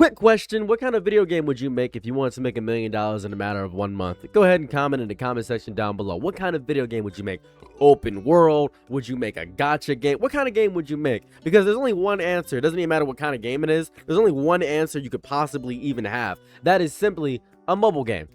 Quick question, what kind of video game would you make if you wanted to make $1 million in a matter of 1 month? Go ahead and comment in the comment section down below. What kind of video game would you make? Open world? Would you make a gacha game? What kind of game would you make? Because there's only one answer. It doesn't even matter what kind of game it is. There's only one answer you could possibly even have. That is simply a mobile game.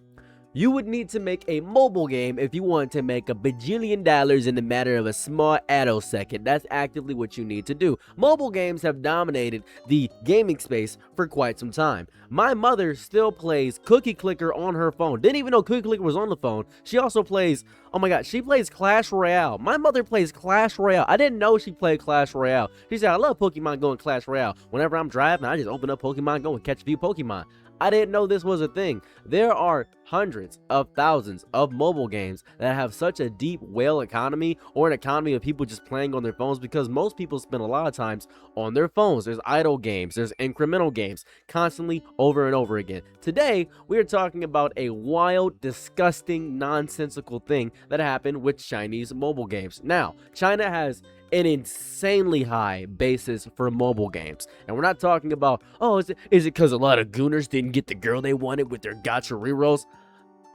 You would need to make a mobile game if you want to make $1 bajillion in the matter of a small attosecond. That's actively what you need to do. Mobile games have dominated the gaming space for quite some time. My mother still plays Cookie Clicker on her phone. Didn't even know Cookie Clicker was on the phone. She also plays, oh my god, she plays Clash Royale. My mother plays Clash Royale. I didn't know she played Clash Royale. She said, I love Pokemon Go and Clash Royale. Whenever I'm driving, I just open up Pokemon Go and catch a few Pokemon. I didn't know this was a thing. There are hundreds of thousands of mobile games that have such a deep whale economy, or an economy of people just playing on their phones, because most people spend a lot of times on their phones. There's idle games, there's incremental games, constantly over and over again. Today, we are talking about a wild, disgusting, nonsensical thing that happened with Chinese mobile games. Now, China has an insanely high basis for mobile games, and we're not talking about, oh, is it because a lot of gooners didn't get the girl they wanted with their gacha rerolls?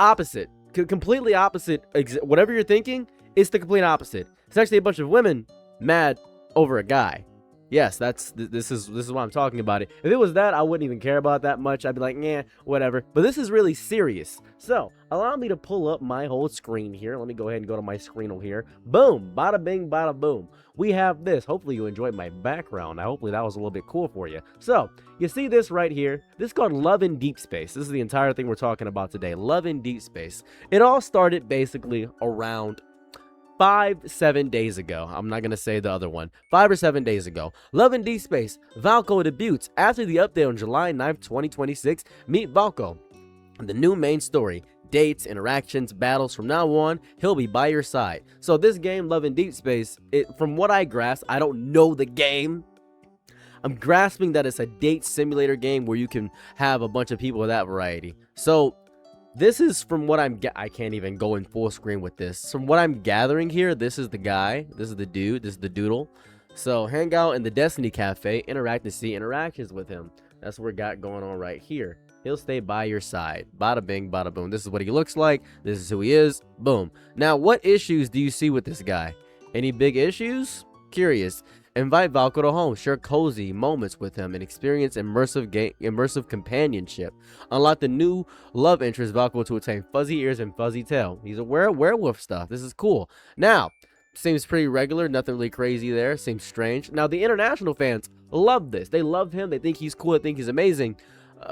Opposite, completely opposite. Whatever you're thinking, it's the complete opposite. It's actually a bunch of women mad over a guy. Yes, this is why I'm talking about it. If it was that, I wouldn't even care about that much. I'd be like, yeah, whatever. But this is really serious. So allow me to pull up my whole screen here. Let me go ahead and go to my screen over here. Boom, bada bing, bada boom. We have this. Hopefully you enjoyed my background. Hopefully that was a little bit cool for you. So you see this right here. This is called Loveanddeepspace. This is the entire thing we're talking about today. Loveanddeepspace. It all started basically around 5-7 days ago. I'm not going to say the other one. 5 or 7 days ago. Loveanddeepspace. Valko debuts. After the update on July 9th, 2026, meet Valko. The new main story. Dates, interactions, battles. From now on, he'll be by your side. So this game, Loveanddeepspace, from what I grasp, I don't know the game. I'm grasping that it's a date simulator game where you can have a bunch of people of that variety. So this is from what I can't even go in full screen with this. From what I'm gathering here, this is the guy, this is the dude, this is the doodle. So hang out in the Destiny Cafe, interact and see interactions with him. That's what we got going on right here. He'll stay by your side. Bada bing, bada boom. This is what he looks like. This is who he is. Boom. Now, what issues do you see with this guy? Any big issues? Curious. Invite Valko to home, share cozy moments with him, and experience immersive companionship. Unlock the new love interest Valko to attain fuzzy ears and fuzzy tail. He's aware of werewolf stuff. This is cool. Now, seems pretty regular, nothing really crazy there. Seems strange. Now, the international fans love this. They love him. They think he's cool. They think he's amazing.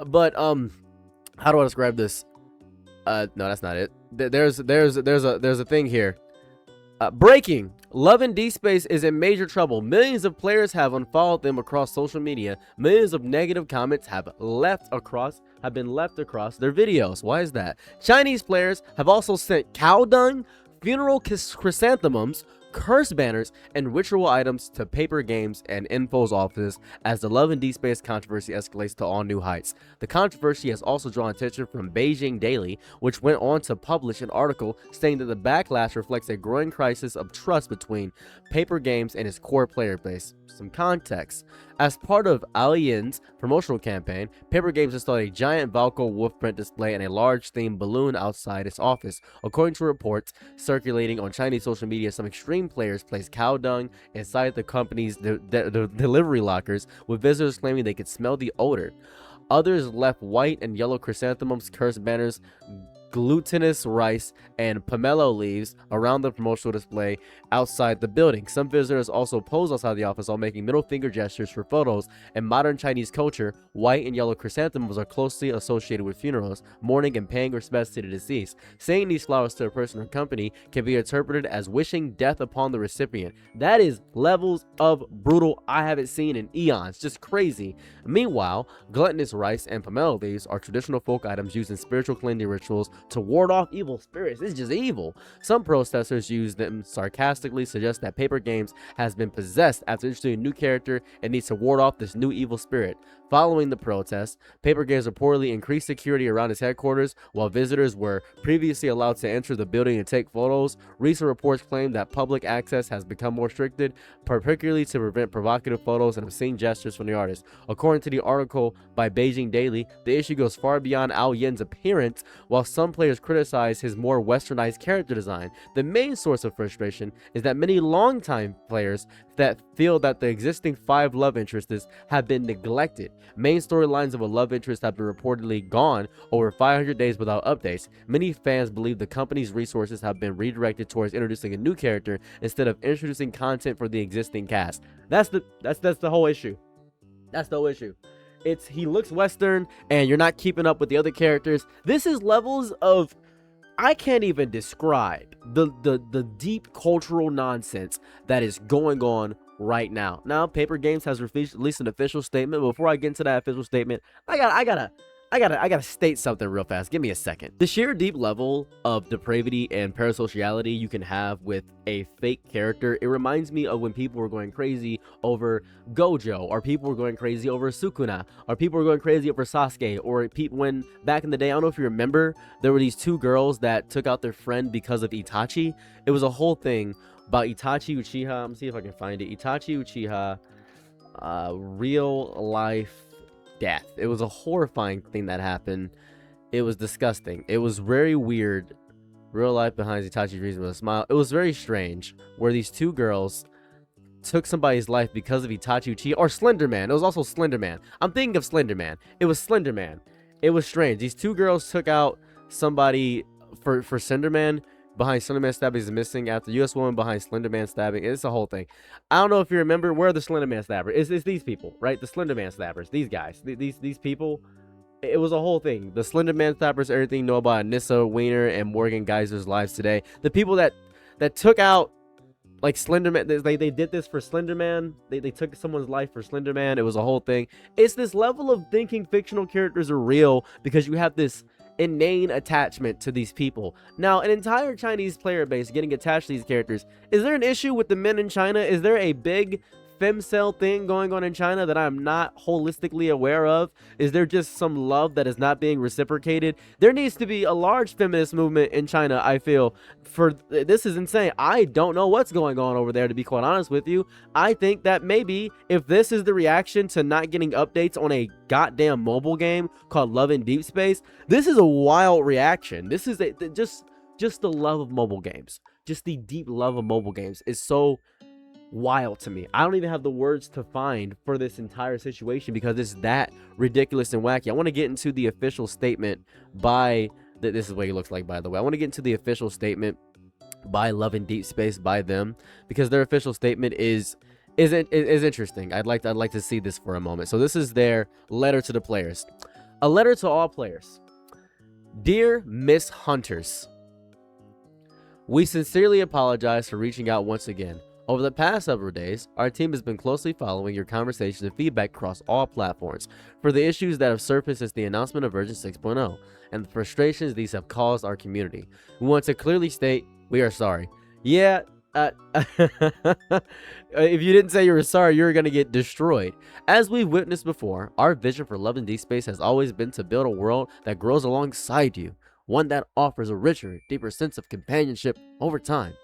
But how do I describe this? No, that's not it. There's a thing here. Breaking. Loveanddeepspace is in major trouble. Millions of players have unfollowed them across social media. Millions of negative comments have been left across their videos. Why is that? Chinese players have also sent Cowdung, funeral chrysanthemums, curse banners, and ritual items to Paper Games and Info's office as the Loveanddeepspace controversy escalates to all new heights. The controversy has also drawn attention from Beijing Daily, which went on to publish an article stating that the backlash reflects a growing crisis of trust between Paper Games and its core player base. Some context. As part of Alien's promotional campaign, Paper Games installed a giant Valko wolf print display and a large themed balloon outside its office. According to reports circulating on Chinese social media, some extreme players placed cow dung inside the company's delivery lockers, with visitors claiming they could smell the odor. Others left white and yellow chrysanthemums, curse banners, glutinous rice, and pomelo leaves around the promotional display outside the building. Some visitors also posed outside the office while making middle finger gestures for photos. In modern Chinese culture, white and yellow chrysanthemums are closely associated with funerals, mourning, and paying respects to the deceased. Saying these flowers to a person or company can be interpreted as wishing death upon the recipient. That is levels of brutal I haven't seen in eons. Just crazy. Meanwhile, glutinous rice and pomelo leaves are traditional folk items used in spiritual cleansing rituals to ward off evil spirits. It's just evil. Some protesters use them sarcastically, suggest that Paper Games has been possessed after introducing a new character and needs to ward off this new evil spirit. Following the protest, Paper Games reportedly increased security around its headquarters while visitors were previously allowed to enter the building and take photos. Recent reports claim that public access has become more restricted, particularly to prevent provocative photos and obscene gestures from the artist. According to the article by Beijing Daily, the issue goes far beyond Ao Yin's appearance, while some players criticize his more westernized character design. The main source of frustration is that many longtime players that feel that the existing 5 love interests have been neglected. Main storylines of a love interest have been reportedly gone over 500 days without updates. Many fans believe the company's resources have been redirected towards introducing a new character instead of introducing content for the existing cast. That's the whole issue. That's the whole issue. It's he looks Western and you're not keeping up with the other characters. This is levels of, I can't even describe the deep cultural nonsense that is going on right now. Now, Paper Games has released an official statement. Before I get into that official statement, I gotta state something real fast. Give me a second. The sheer deep level of depravity and parasociality you can have with a fake character, it reminds me of when people were going crazy over Gojo, or people were going crazy over Sukuna, or people were going crazy over Sasuke, or people when back in the day, I don't know if you remember, there were these 2 girls that took out their friend because of Itachi. It was a whole thing about Itachi Uchiha. I'm gonna see if I can find it. Itachi Uchiha, real life death. It was a horrifying thing that happened. It was disgusting. It was very weird. Real life behind Itachi's reason with a smile. It was very strange where these 2 girls took somebody's life because of Itachi Uchiha or Slenderman. It was also Slenderman. I'm thinking of Slenderman. It was Slenderman. It was strange. These 2 girls took out somebody for Slenderman. Behind Slenderman stabbing is missing after U.S. woman behind Slenderman stabbing. It's a whole thing. I don't know if you remember where the Slenderman stabber is. It's these people, right? The Slenderman stabbers. These guys. These people. It was a whole thing. The Slenderman stabbers, everything know about Nissa Weiner and Morgan Geyser's lives today. The people that took out like Slenderman, they did this for Slenderman. They took someone's life for Slenderman. It was a whole thing. It's this level of thinking fictional characters are real because you have this inane attachment to these people. Now, an entire Chinese player base getting attached to these characters. Is there an issue with the men in China? Is there a big femcel thing going on in China that I'm not holistically aware of? Is there just some love that is not being reciprocated? There needs to be a large feminist movement in China, I feel. This is insane. I don't know what's going on over there, to be quite honest with you. I think that maybe if this is the reaction to not getting updates on a goddamn mobile game called Loveanddeepspace, this is a wild reaction. This is just the love of mobile games. Just the deep love of mobile games is so wild to me. I don't even have the words to find for this entire situation because it's that ridiculous and wacky. I want to get into the official statement by this is what he looks like, by the way. I want to get into the official statement by Loveanddeepspace, by them, because their official statement is interesting. I'd like to see this for a moment. So this is their letter to the players. A letter to all players. Dear Miss Hunters, we sincerely apologize for reaching out once again. Over the past several days, our team has been closely following your conversations and feedback across all platforms for the issues that have surfaced since the announcement of version 6.0 and the frustrations these have caused our community. We want to clearly state we are sorry. Yeah, if you didn't say you were sorry, you're going to get destroyed. As we've witnessed before, our vision for Loveanddeepspace has always been to build a world that grows alongside you, one that offers a richer, deeper sense of companionship over time.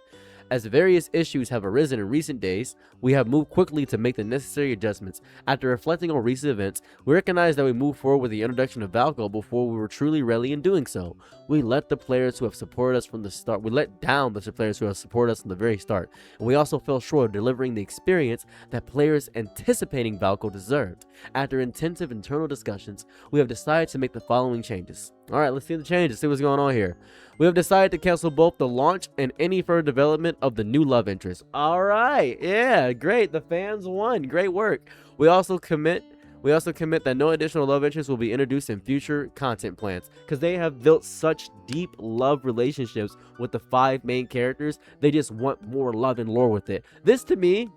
As various issues have arisen in recent days, we have moved quickly to make the necessary adjustments. After reflecting on recent events, we recognize that we moved forward with the introduction of Valko before we were truly ready in doing so. We let the players who have supported us from the start, we let down the players who have supported us from the very start, and we also fell short of delivering the experience that players anticipating Valko deserved. After intensive internal discussions, we have decided to make the following changes. Alright, let's see the changes, see what's going on here. We have decided to cancel both the launch and any further development of the new love interest. Alright, yeah, great. The fans won. Great work. We also commit that no additional love interests will be introduced in future content plans because they have built such deep love relationships with the 5 main characters. They just want more love and lore with it. This to me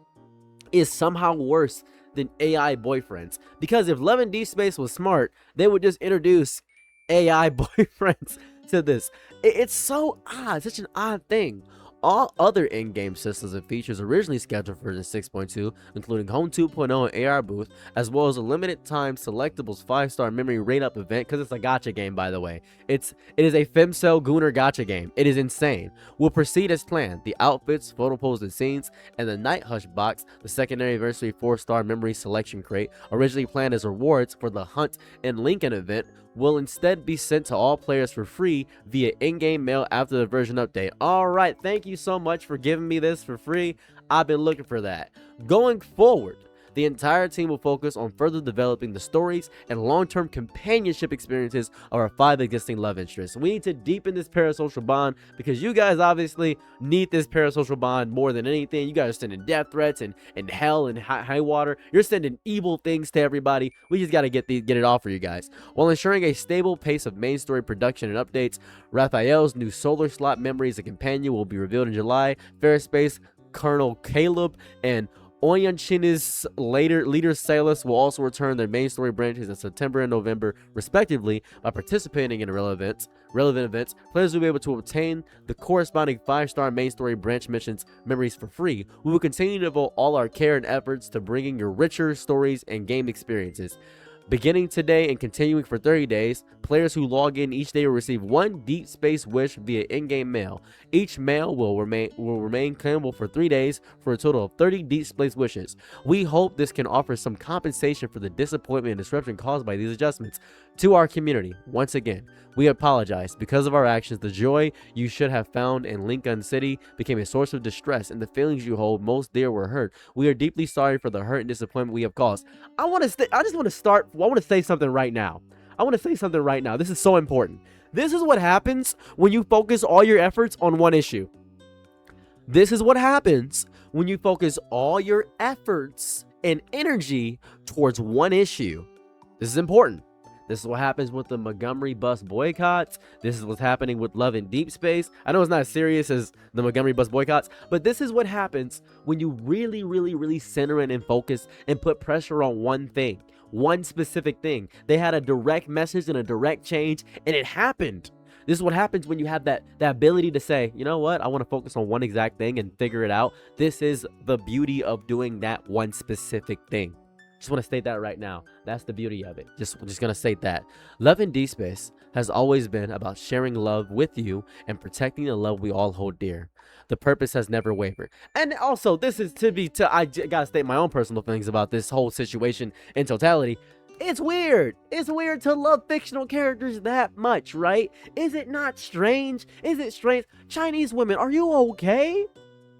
is somehow worse than AI boyfriends, because if Loveanddeepspace was smart, they would just introduce AI boyfriends to this. It's so odd, such an odd thing. All other in-game systems and features originally scheduled for version 6.2, including Home 2.0 and AR Booth, as well as a limited time selectables 5-star memory rate up event, because it's a gacha game, by the way. It is a femcel Gooner gacha game. It is insane. Will proceed as planned. The outfits, photo poses and scenes, and the Night Hush box, the secondary anniversary 4-star memory selection crate, originally planned as rewards for the Hunt and Lincoln event, will instead be sent to all players for free via in-game mail after the version update. All right, thank you so much for giving me this for free. I've been looking for that. Going forward, the entire team will focus on further developing the stories and long-term companionship experiences of our 5 existing love interests. We need to deepen this parasocial bond because you guys obviously need this parasocial bond more than anything. You guys are sending death threats and hell and high water. You're sending evil things to everybody. We just got to get it all for you guys. While ensuring a stable pace of main story production and updates, Raphael's new solar slot memory as a companion will be revealed in July. Fair-Space Colonel Caleb and Oyanchina's leader Salus will also return their main story branches in September and November, respectively. By participating in relevant events, players will be able to obtain the corresponding 5-star main story branch missions memories for free. We will continue to devote all our care and efforts to bringing you richer stories and game experiences. Beginning today and continuing for 30 days, players who log in each day will receive 1 Deep Space wish via in-game mail. Each mail will remain claimable for 3 days for a total of 30 Deep Space wishes. We hope this can offer some compensation for the disappointment and disruption caused by these adjustments. To our community, once again, we apologize. Because of our actions, the joy you should have found in Lincoln City became a source of distress, and the feelings you hold most dear were hurt. We are deeply sorry for the hurt and disappointment we have caused. I want to say something right now. This is so important. This is what happens when you focus all your efforts on one issue. This is what happens when you focus all your efforts and energy towards one issue. This is important. This is what happens with the Montgomery bus boycotts. This is what's happening with Loveanddeepspace. I know it's not as serious as the Montgomery bus boycotts, but this is what happens when you really center in and focus and put pressure on one thing, one specific thing. They had a direct message and a direct change, and it happened. This is what happens when you have that ability to say, you know what, I want to focus on one exact thing and figure it out. This is the beauty of doing that one specific thing. Just want to state that right now. That's the beauty of it. Just gonna state that. Loveanddeepspace has always been about sharing love with you and protecting the love we all hold dear. The purpose has never wavered. And also, this is I gotta state my own personal things about this whole situation in totality. It's weird. It's weird to love fictional characters that much, right? Is it not strange? Is it strange? Chinese women, are you okay?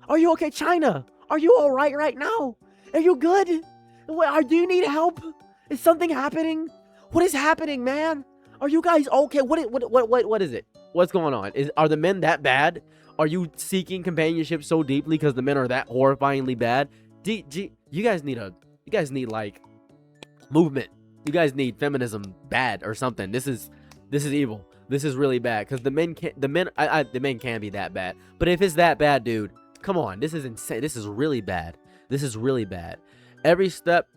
Are you okay, China? Are you all right now? Are you good? Do you need help? Is something happening? What is happening, man? Are you guys okay? What is it? What's going on? Are the men that bad? Are you seeking companionship so deeply because the men are that horrifyingly bad? You guys need like movement. You guys need feminism bad or something. This is evil. This is really bad because the men can be that bad. But if it's that bad, dude, come on. This is insane. This is really bad. Every step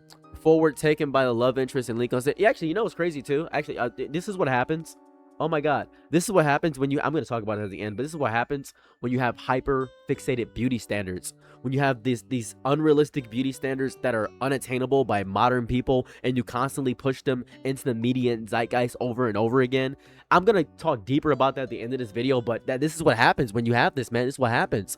forward taken by the love interest in Lincoln City. Actually, you know what's crazy too? Actually, this is what happens. Oh my God. This is what happens when I'm going to talk about it at the end, but this is what happens when you have hyper fixated beauty standards. When you have these unrealistic beauty standards that are unattainable by modern people and you constantly push them into the media and zeitgeist over and over again. I'm going to talk deeper about that at the end of this video, but this is what happens when you have this, man. This is what happens.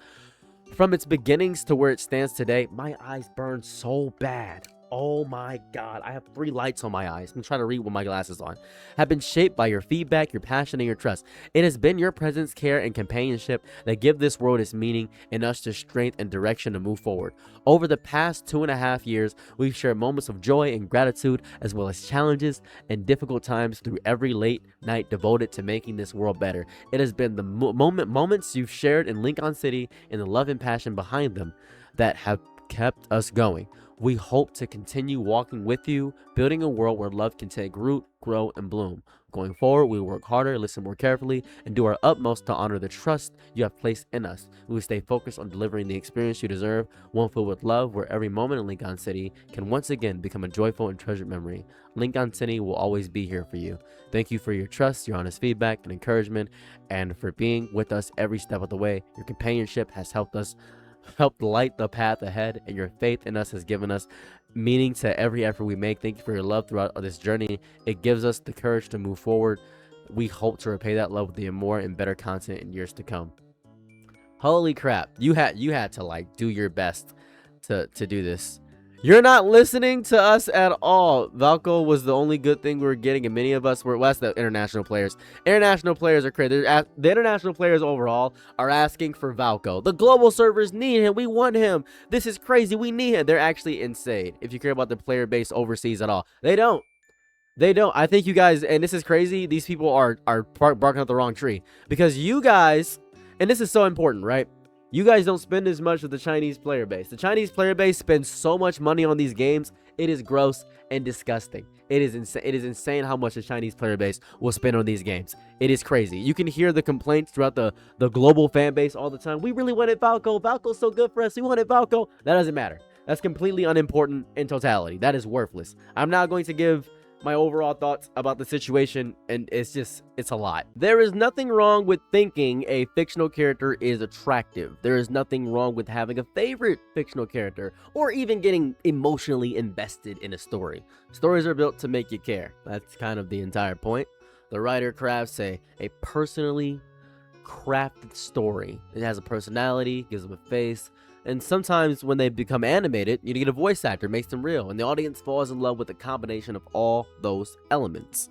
From its beginnings to where it stands today, my eyes burn so bad. Oh my God, I have 3 lights on my eyes. I'm trying to read with my glasses on. Have been shaped by your feedback, your passion, and your trust. It has been your presence, care, and companionship that give this world its meaning and us the strength and direction to move forward. Over the past 2.5 years, we've shared moments of joy and gratitude, as well as challenges and difficult times through every late night devoted to making this world better. It has been the moments you've shared in Lincoln City and the love and passion behind them that have kept us going. We hope to continue walking with you, building a world where love can take root, grow, and bloom. Going forward, we will work harder, listen more carefully, and do our utmost to honor the trust you have placed in us. We will stay focused on delivering the experience you deserve, one filled with love, where every moment in Lincoln City can once again become a joyful and treasured memory. Lincoln City will always be here for you. Thank you for your trust, your honest feedback, and encouragement, and for being with us every step of the way. Your companionship has helped light the path ahead, and your faith in us has given us meaning to every effort we make. Thank you for your love throughout this journey. It gives us the courage to move forward. We hope to repay that love with even more and better content in years to come. Holy crap, you had to like do your best to do this. You're not listening to us at all. Valko was the only good thing we were getting, and many of us were. Well, that's the international players. International players are crazy. The international players overall are asking for Valko. The global servers need him. We want him. This is crazy. We need him. They're actually insane. If you care about the player base overseas at all, they don't. They don't. I think you guys, and this is crazy. These people are barking up the wrong tree, because you guys, and this is so important, right? You guys don't spend as much with the Chinese player base. The Chinese player base spends so much money on these games. It is gross and disgusting. It is insane. It is insane how much the Chinese player base will spend on these games. It is crazy. You can hear the complaints throughout the global fan base all the time. We really wanted Valko. Valko's so good for us. We wanted Valko. That doesn't matter. That's completely unimportant in totality. That is worthless. I'm not going to give my overall thoughts about the situation, and it's a lot. There is nothing wrong with thinking a fictional character is attractive. There is nothing wrong with having a favorite fictional character, or even getting emotionally invested in a story. Stories are built to make you care. That's kind of the entire point. The writer crafts a personally crafted story. It has a personality, gives them a face, and sometimes when they become animated, you get a voice actor, makes them real, and the audience falls in love with the combination of all those elements.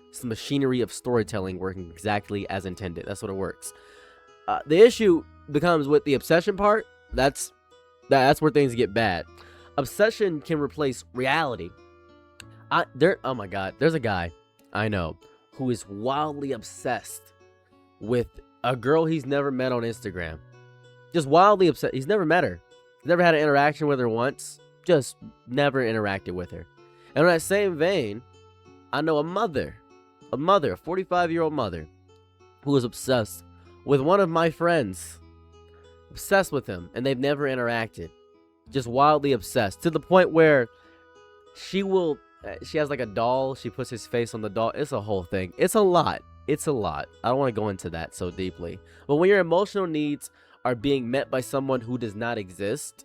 It's the machinery of storytelling working exactly as intended. That's what it works. The issue becomes with the obsession part. That's where things get bad. Obsession can replace reality. Oh my god, there's a guy I know who is wildly obsessed with a girl he's never met on Instagram. Just wildly upset. He's never met her. He's never had an interaction with her once. Just never interacted with her. And in that same vein, I know a 45-year-old mother, who is obsessed with one of my friends. Obsessed with him, and they've never interacted. Just wildly obsessed, to the point where she has like a doll. She puts his face on the doll. It's a whole thing. It's a lot. It's a lot. I don't want to go into that so deeply. But when your emotional needs are being met by someone who does not exist,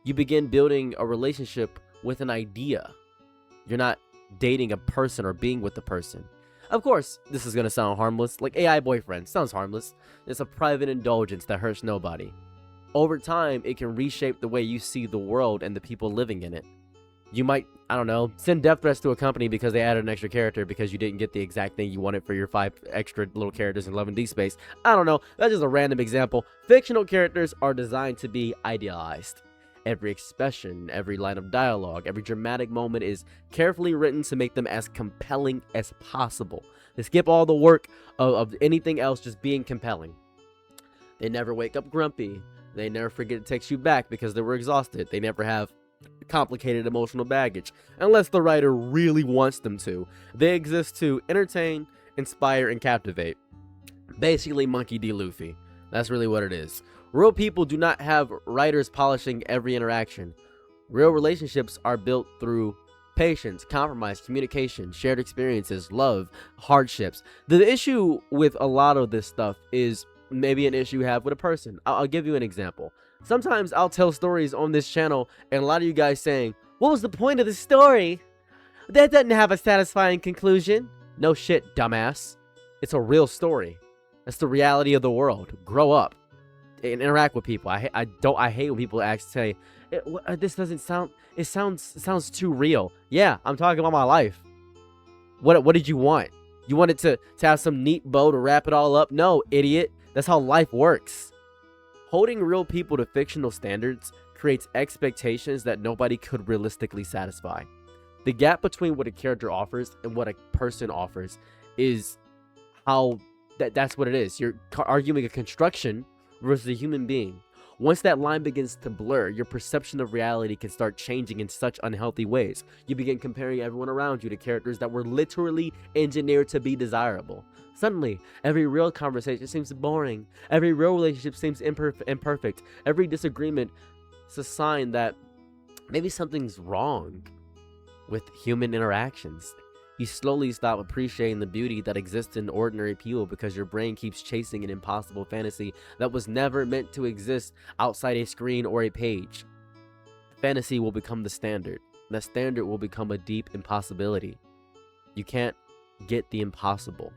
you begin building a relationship with an idea. You're not dating a person or being with a person. Of course, this is going to sound harmless. Like AI boyfriend sounds harmless. It's a private indulgence that hurts nobody. Over time, it can reshape the way you see the world and the people living in it. You might, I don't know, send death threats to a company because they added an extra character because you didn't get the exact thing you wanted for your 5 extra little characters in Loveanddeepspace. I don't know. That's just a random example. Fictional characters are designed to be idealized. Every expression, every line of dialogue, every dramatic moment is carefully written to make them as compelling as possible. They skip all the work of anything else just being compelling. They never wake up grumpy. They never forget to text you back because they were exhausted. They never have complicated emotional baggage, unless the writer really wants them to. They exist to entertain, inspire, and captivate. Basically, Monkey D. Luffy. That's really what it is. Real people do not have writers polishing every interaction. Real relationships are built through patience, compromise, communication, shared experiences, love, hardships. The issue with a lot of this stuff is maybe an issue you have with a person. I'll give you an example. Sometimes I'll tell stories on this channel, and a lot of you guys saying, "What was the point of the story? That doesn't have a satisfying conclusion." No shit, dumbass. It's a real story. That's the reality of the world. Grow up and interact with people. I hate when people say, "This doesn't sound. It sounds too real." Yeah, I'm talking about my life. What did you want? You wanted to have some neat bow to wrap it all up? No, idiot. That's how life works. Holding real people to fictional standards creates expectations that nobody could realistically satisfy. The gap between what a character offers and what a person offers is how that's what it is. You're arguing a construction versus a human being. Once that line begins to blur, your perception of reality can start changing in such unhealthy ways. You begin comparing everyone around you to characters that were literally engineered to be desirable. Suddenly, every real conversation seems boring. Every real relationship seems imperfect. Every disagreement is a sign that maybe something's wrong with human interactions. You slowly stop appreciating the beauty that exists in ordinary people because your brain keeps chasing an impossible fantasy that was never meant to exist outside a screen or a page. Fantasy will become the standard. That standard will become a deep impossibility. You can't get the impossible.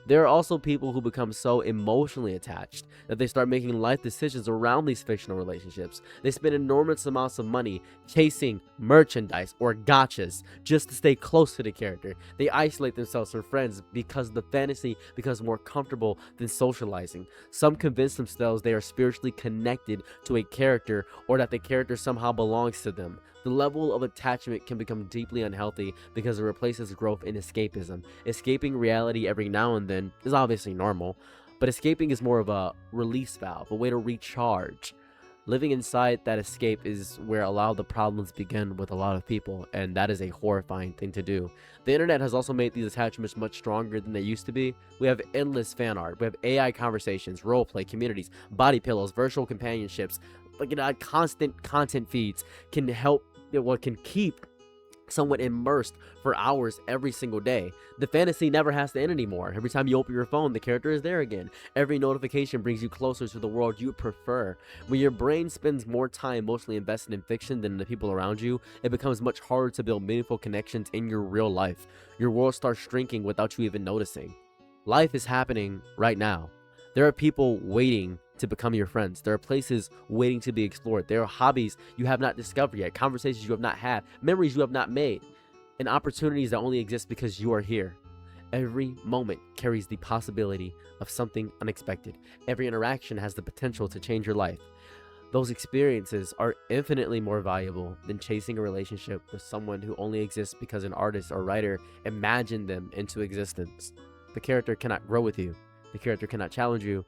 There are also people who become so emotionally attached that they start making life decisions around these fictional relationships. They spend enormous amounts of money chasing merchandise or gachas just to stay close to the character. They isolate themselves from friends because the fantasy becomes more comfortable than socializing. Some convince themselves they are spiritually connected to a character or that the character somehow belongs to them. The level of attachment can become deeply unhealthy because it replaces growth in escapism. Escaping reality every now and then is obviously normal, but escaping is more of a release valve, a way to recharge. Living inside that escape is where a lot of the problems begin with a lot of people, and that is a horrifying thing to do. The internet has also made these attachments much stronger than they used to be. We have endless fan art, we have AI conversations, roleplay communities, body pillows, virtual companionships, like constant content feeds can can keep someone immersed for hours every single day. The fantasy never has to end anymore. Every time you open your phone, the character is there again. Every notification brings you closer to the world you prefer. When your brain spends more time emotionally invested in fiction than the people around you, it becomes much harder to build meaningful connections in your real life. Your world starts shrinking without you even noticing. Life is happening right now. There are people waiting to become your friends. There are places waiting to be explored. There are hobbies you have not discovered yet, conversations you have not had, memories you have not made, and opportunities that only exist because you are here. Every moment carries the possibility of something unexpected. Every interaction has the potential to change your life. Those experiences are infinitely more valuable than chasing a relationship with someone who only exists because an artist or writer imagined them into existence. The character cannot grow with you. The character cannot challenge you.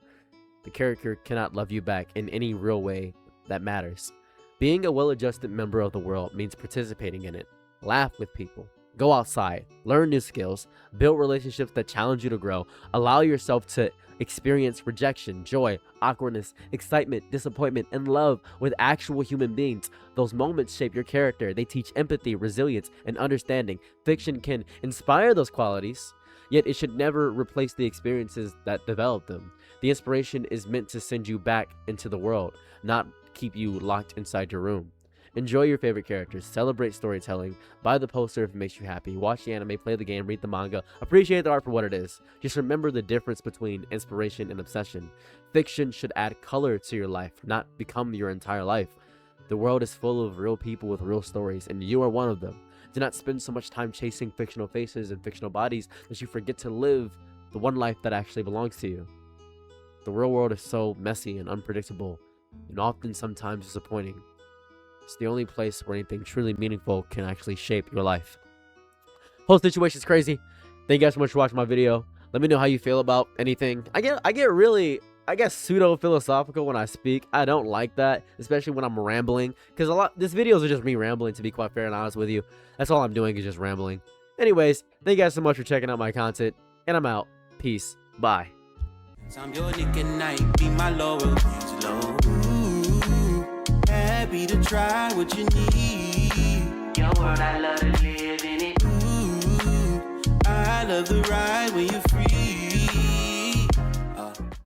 The character cannot love you back in any real way that matters. Being a well-adjusted member of the world means participating in it. Laugh with people. Go outside. Learn new skills. Build relationships that challenge you to grow. Allow yourself to experience rejection, joy, awkwardness, excitement, disappointment, and love with actual human beings. Those moments shape your character. They teach empathy, resilience, and understanding. Fiction can inspire those qualities, yet it should never replace the experiences that develop them. The inspiration is meant to send you back into the world, not keep you locked inside your room. Enjoy your favorite characters, celebrate storytelling, buy the poster if it makes you happy, watch the anime, play the game, read the manga, appreciate the art for what it is. Just remember the difference between inspiration and obsession. Fiction should add color to your life, not become your entire life. The world is full of real people with real stories, and you are one of them. Do not spend so much time chasing fictional faces and fictional bodies that you forget to live the one life that actually belongs to you. The real world is so messy and unpredictable, and often sometimes disappointing. It's the only place where anything truly meaningful can actually shape your life. Whole situation's crazy. Thank you guys so much for watching my video. Let me know how you feel about anything. I get really, pseudo-philosophical when I speak. I don't like that, especially when I'm rambling, because these videos are just me rambling, to be quite fair and honest with you. That's all I'm doing is just rambling. Anyways, thank you guys so much for checking out my content, and I'm out. Peace. Bye. I'm your Nick and Night, be my Laurel, low. Happy to try what you need. Your world, I love to live in it. I love the ride when you